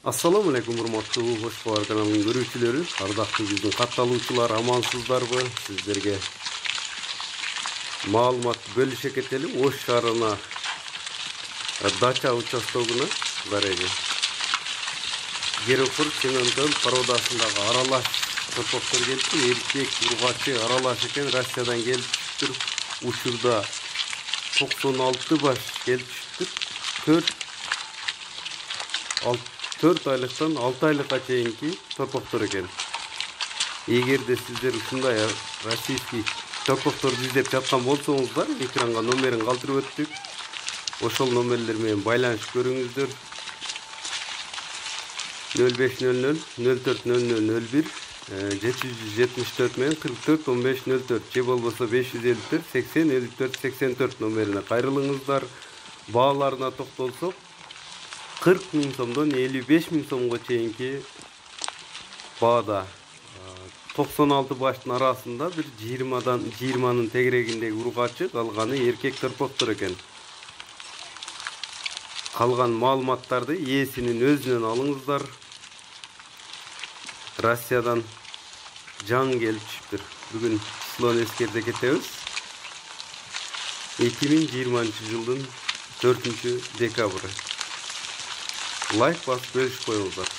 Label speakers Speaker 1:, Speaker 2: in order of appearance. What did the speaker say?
Speaker 1: Assalamu alaikum урматтуу Хош Баар каналынын көрүүчүлөрү, ардактуу биздин катталуучулар, амансыздарбы? Сиздерге маалымат бөлүшө кетели. Ош шаарына дача участогуна дареги Герофор Сементон породасындагы аралаш топоктор келди. Эркек ургачы аралаш экен, Россиядан келип түштүр. Учурда 96 баш келип түштүр. 4 айлыктан 6 айлыкка чейинки торпоктор экен. Эгерде сиздер ушундай российский торпокторду издеп жаткан болсоңуздар, экранга номерин калтырып өттүк. Ошол номерлер менен байланышып көрүңүздөр. 0500 040001 774 менен 44 15 04 же болбосо 554 80 54 84 номерине кайрылыңыздар. Бааларына токтолсок, 40 миң сомдон 55 миң сомго чейинки баада 96 баштын арасында бир 20нын тегерегиндеги ургачы, калганы эркек торпоктор экен. Калган маалыматтарды ээсинин өзүнөн алыңыздар. Россиядан жаңы келип түшүптүр. Бүгүн числону эскерте кетебиз. 2020 жылдын 4 декабры. Лайк басып бөлүшүп коюңуздар.